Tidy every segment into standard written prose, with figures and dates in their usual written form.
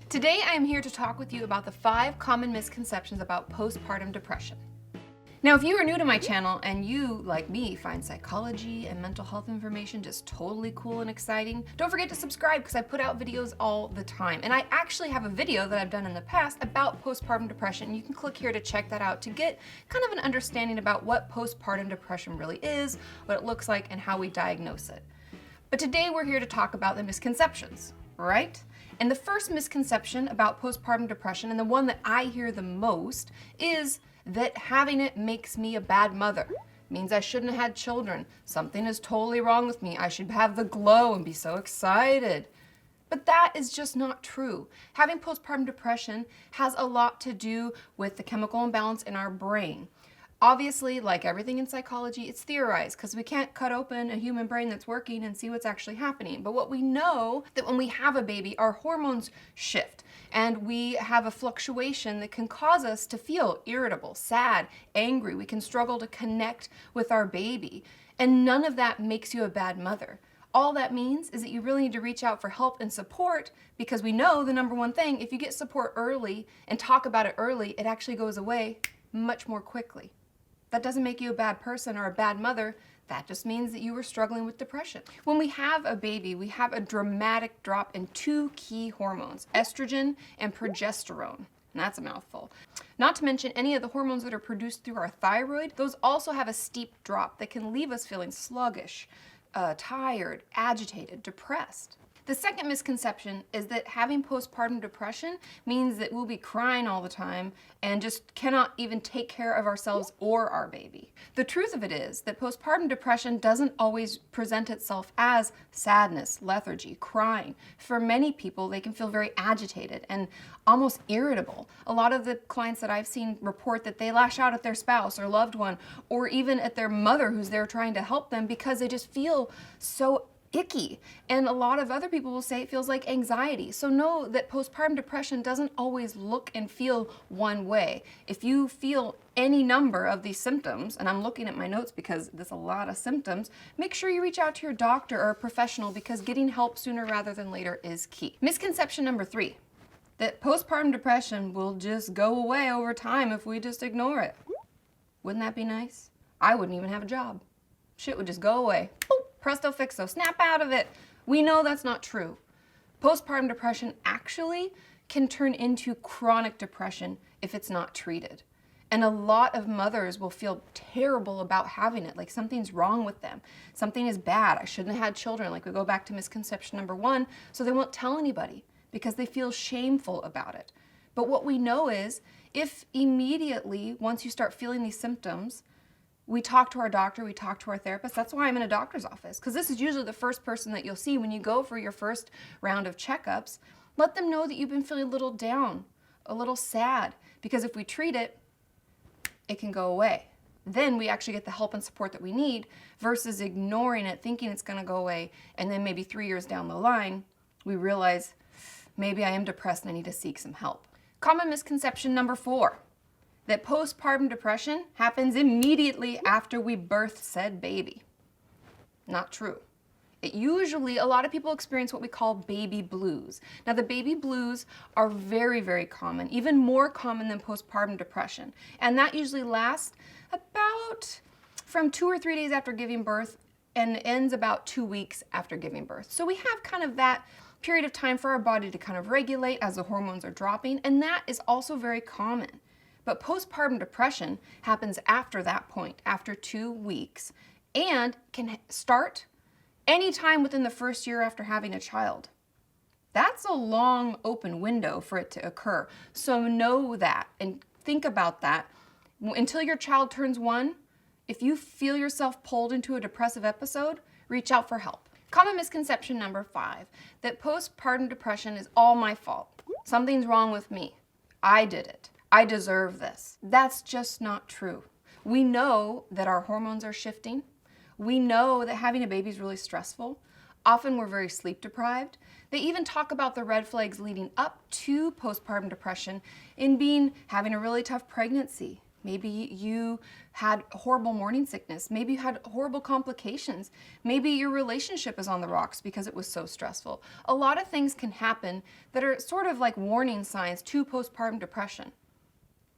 Today I am here to talk with you about the 5 common misconceptions about postpartum depression. Now, if you are new to my channel and you, like me, find psychology and mental health information just totally cool and exciting, don't forget to subscribe because I put out videos all the time. And I actually have a video that I've done in the past about postpartum depression. You can click here to check that out to get kind of an understanding about what postpartum depression really is, what it looks like, and how we diagnose it. But today we're here to talk about the misconceptions, right? And the first misconception about postpartum depression, and the one that I hear the most, is that having it makes me a bad mother. Means I shouldn't have had children. Something is totally wrong with me. I should have the glow and be so excited. But that is just not true. Having postpartum depression has a lot to do with the chemical imbalance in our brain. Obviously, like everything in psychology, it's theorized because we can't cut open a human brain that's working and see what's actually happening. But what we know that when we have a baby, our hormones shift and we have a fluctuation that can cause us to feel irritable, sad, angry. We can struggle to connect with our baby. And none of that makes you a bad mother. All that means is that you really need to reach out for help and support, because we know the number one thing, if you get support early and talk about it early, it actually goes away much more quickly. That doesn't make you a bad person or a bad mother. That just means that you were struggling with depression. When we have a baby, we have a dramatic drop in 2 key hormones, estrogen and progesterone. And that's a mouthful. Not to mention any of the hormones that are produced through our thyroid, those also have a steep drop that can leave us feeling sluggish, tired, agitated, depressed. The second misconception is that having postpartum depression means that we'll be crying all the time and just cannot even take care of ourselves or our baby. The truth of it is that postpartum depression doesn't always present itself as sadness, lethargy, crying. For many people, they can feel very agitated and almost irritable. A lot of the clients that I've seen report that they lash out at their spouse or loved one, or even at their mother who's there trying to help them, because they just feel so icky. And a lot of other people will say it feels like anxiety. So know that postpartum depression doesn't always look and feel one way. If you feel any number of these symptoms, and I'm looking at my notes because there's a lot of symptoms, make sure you reach out to your doctor or a professional, because getting help sooner rather than later is key. Misconception number 3, that postpartum depression will just go away over time if we just ignore it. Wouldn't that be nice? I wouldn't even have a job. Shit would just go away. Boop. Presto fixo, snap out of it. We know that's not true. Postpartum depression actually can turn into chronic depression if it's not treated. And a lot of mothers will feel terrible about having it, like something's wrong with them. Something is bad. I shouldn't have had children. Like, we go back to misconception number 1, so they won't tell anybody because they feel shameful about it. But what we know is, if immediately, once you start feeling these symptoms, we talk to our doctor, we talk to our therapist. That's why I'm in a doctor's office, because this is usually the first person that you'll see when you go for your first round of checkups. Let them know that you've been feeling a little down, a little sad, because if we treat it, it can go away. Then we actually get the help and support that we need, versus ignoring it, thinking it's going to go away, and then maybe 3 years down the line, we realize maybe I am depressed and I need to seek some help. Common misconception number 4. That postpartum depression happens immediately after we birth said baby. Not true. A lot of people experience what we call baby blues. Now, the baby blues are very, very common, even more common than postpartum depression. And that usually lasts about from 2 or 3 days after giving birth and ends about 2 weeks after giving birth. So we have kind of that period of time for our body to kind of regulate as the hormones are dropping, and that is also very common. But postpartum depression happens after that point, after 2 weeks, and can start anytime within the first year after having a child. That's a long open window for it to occur. So know that and think about that. Until your child turns 1, if you feel yourself pulled into a depressive episode, reach out for help. Common misconception number 5, that postpartum depression is all my fault. Something's wrong with me. I did it. I deserve this. That's just not true. We know that our hormones are shifting. We know that having a baby is really stressful. Often we're very sleep deprived. They even talk about the red flags leading up to postpartum depression in having a really tough pregnancy, Maybe you had horrible morning sickness. Maybe you had horrible complications. Maybe your relationship is on the rocks because it was so stressful. A lot of things can happen that are sort of like warning signs to postpartum depression.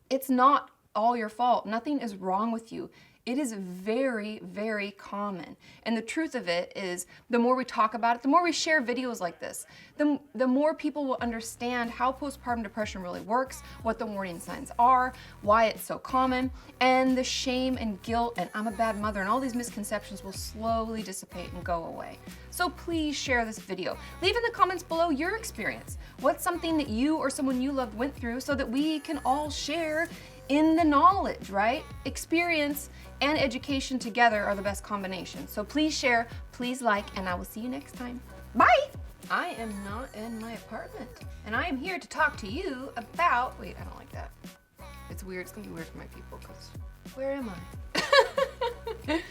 It's not all your fault. Nothing is wrong with you. It is very, very common. And the truth of it is, the more we talk about it, the more we share videos like this, the more people will understand how postpartum depression really works, what the warning signs are, why it's so common, and the shame and guilt and I'm a bad mother and all these misconceptions will slowly dissipate and go away. So please share this video. Leave in the comments below your experience. What's something that you or someone you loved went through so that we can all share in the knowledge, right? Experience and education together are the best combination. So please share, please like, and I will see you next time. Bye! I am not in my apartment, and I am here to talk to you about, wait, I don't like that. It's weird, it's gonna be weird for my people, because where am I?